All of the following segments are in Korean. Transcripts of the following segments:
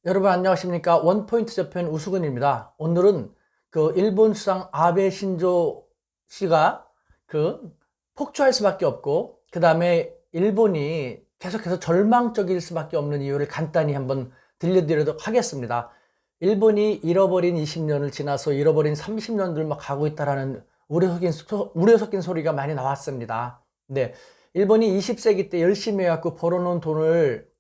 여러분 안녕하십니까? 원포인트 재팬 우수근입니다. 오늘은 일본 수상 아베 신조 씨가 폭주할 수밖에 없고, 그 다음에 일본이 계속해서 절망적일 수밖에 없는 이유를 간단히 한번 들려드리도록 하겠습니다. 일본이 잃어버린 20년을 지나서 잃어버린 30년들 막 가고 있다라는 우려 섞인 소리가 많이 나왔습니다. 네. 일본이 20세기 때 열심히 해갖고 벌어놓은 돈을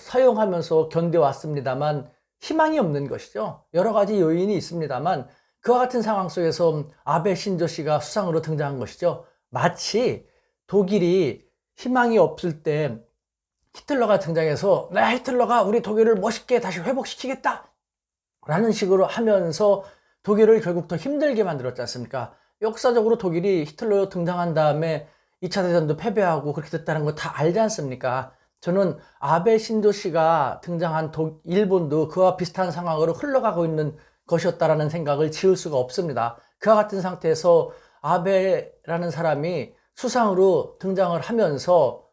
사용하면서 견뎌왔습니다만 희망이 없는 것이죠. 여러 가지 요인이 있습니다만 그와 같은 상황 속에서 아베 신조 씨가 수상으로 등장한 것이죠. 마치 독일이 희망이 없을 때 히틀러가 등장해서 히틀러가 우리 독일을 멋있게 다시 회복시키겠다 라는 식으로 하면서 독일을 결국 더 힘들게 만들었지 않습니까? 역사적으로 독일이 히틀러 등장한 다음에 2차 대전도 패배하고 그렇게 됐다는 거 다 알지 않습니까? 저는 아베 신조 씨가 등장한 일본도 그와 비슷한 상황으로 흘러가고 있는 것이었다라는 생각을 지울 수가 없습니다. 그와 같은 상태에서 아베라는 사람이 수상으로 등장을 하면서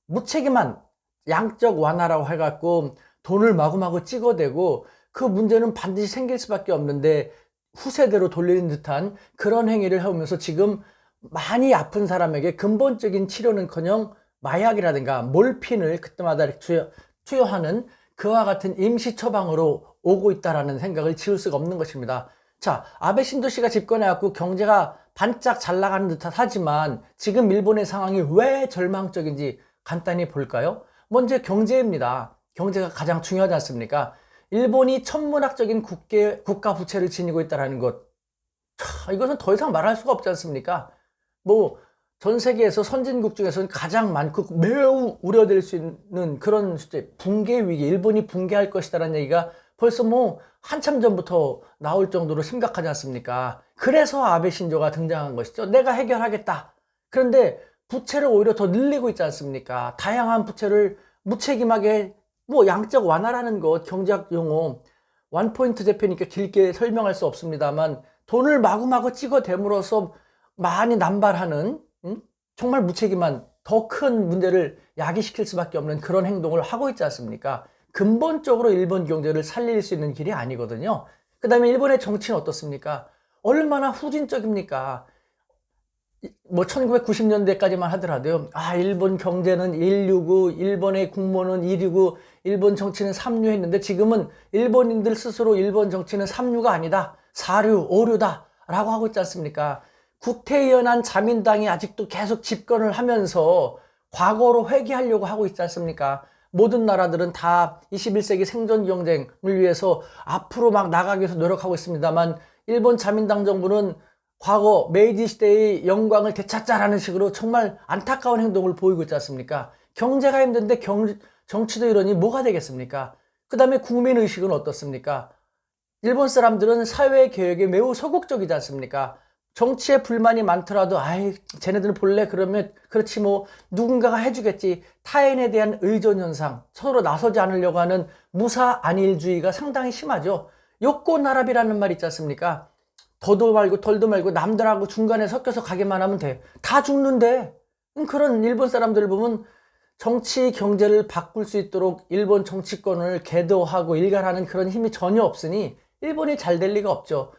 무책임한 양적 완화라고 해갖고 돈을 마구마구 찍어대고 그 문제는 반드시 생길 수밖에 없는데 후세대로 돌리는 듯한 그런 행위를 하면서 지금 많이 아픈 사람에게 근본적인 치료는커녕 마약이라든가 몰핀을 그때마다 투여하는 그와 같은 임시 처방으로 오고 있다라는 생각을 지울 수가 없는 것입니다. 자, 아베 신조 씨가 집권해갖고 경제가 반짝 잘 나가는 듯 하지만 지금 일본의 상황이 왜 절망적인지 간단히 볼까요? 먼저 경제입니다. 경제가 가장 중요하지 않습니까? 일본이 천문학적인 국가 부채를 지니고 있다는 것. 이것은 더 이상 말할 수가 없지 않습니까? 전 세계에서 선진국 중에서는 가장 많고 매우 우려될 수 있는 그런 수제 붕괴 위기, 일본이 붕괴할 것이다라는 얘기가 벌써 한참 전부터 나올 정도로 심각하지 않습니까? 그래서 아베 신조가 등장한 것이죠. 내가 해결하겠다. 그런데 부채를 오히려 더 늘리고 있지 않습니까? 다양한 부채를 무책임하게 양적 완화라는 것, 경제학 용어, 원포인트 재팬이니까 길게 설명할 수 없습니다만 돈을 마구마구 찍어대므로써 많이 남발하는 정말 무책임한 더 큰 문제를 야기시킬 수밖에 없는 그런 행동을 하고 있지 않습니까? 근본적으로 일본 경제를 살릴 수 있는 길이 아니거든요. 그 다음에 일본의 정치는 어떻습니까? 얼마나 후진적입니까? 1990년대까지만 하더라도요. 일본 경제는 169, 일본의 국모는 269, 일본 정치는 3류 했는데 지금은 일본인들 스스로 일본 정치는 3류가 아니다. 4류, 5류다. 라고 하고 있지 않습니까? 구태연한 자민당이 아직도 계속 집권을 하면서 과거로 회귀하려고 하고 있지 않습니까? 모든 나라들은 다 21세기 생존 경쟁을 위해서 앞으로 막 나가기 위해서 노력하고 있습니다만 일본 자민당 정부는 과거 메이지 시대의 영광을 되찾자라는 식으로 정말 안타까운 행동을 보이고 있지 않습니까? 경제가 힘든데 정치도 이러니 뭐가 되겠습니까? 그 다음에 국민의식은 어떻습니까? 일본 사람들은 사회개혁에 매우 소극적이지 않습니까? 정치에 불만이 많더라도 쟤네들은 볼래? 그러면 그렇지 누군가가 해주겠지. 타인에 대한 의존 현상, 서로 나서지 않으려고 하는 무사 안일주의가 상당히 심하죠. 욕고나랍이라는 말 있지 않습니까? 더도 말고 덜도 말고 남들하고 중간에 섞여서 가기만 하면 돼. 다 죽는데. 그런 일본 사람들을 보면 정치 경제를 바꿀 수 있도록 일본 정치권을 계도하고 일관하는 그런 힘이 전혀 없으니 일본이 잘 될 리가 없죠.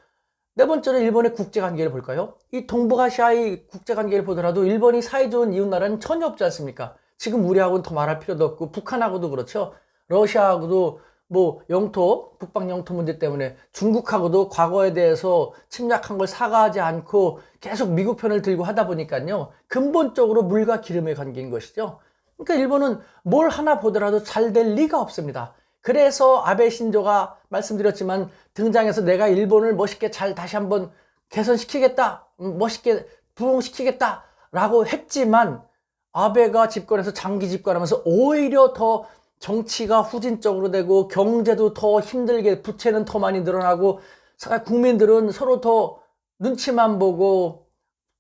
네 번째로 일본의 국제관계를 볼까요? 이 동북아시아의 국제관계를 보더라도 일본이 사이좋은 이웃나라는 전혀 없지 않습니까? 지금 우리하고는 더 말할 필요도 없고 북한하고도 그렇죠. 러시아하고도 북방 영토 문제 때문에 중국하고도 과거에 대해서 침략한 걸 사과하지 않고 계속 미국 편을 들고 하다 보니까요. 근본적으로 물과 기름의 관계인 것이죠. 그러니까 일본은 뭘 하나 보더라도 잘 될 리가 없습니다. 그래서 아베 신조가 말씀드렸지만 등장해서 내가 일본을 멋있게 잘 다시 한번 개선시키겠다, 멋있게 부흥시키겠다 라고 했지만 아베가 집권해서 장기 집권하면서 오히려 더 정치가 후진적으로 되고 경제도 더 힘들게, 부채는 더 많이 늘어나고 국민들은 서로 더 눈치만 보고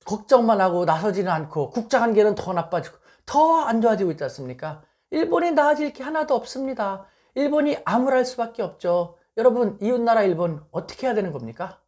걱정만 하고 나서지는 않고 국제관계는 더 나빠지고 더 안 좋아지고 있지 않습니까? 일본이 나아질 게 하나도 없습니다. 일본이 암울할 수밖에 없죠. 여러분, 이웃나라 일본 어떻게 해야 되는 겁니까?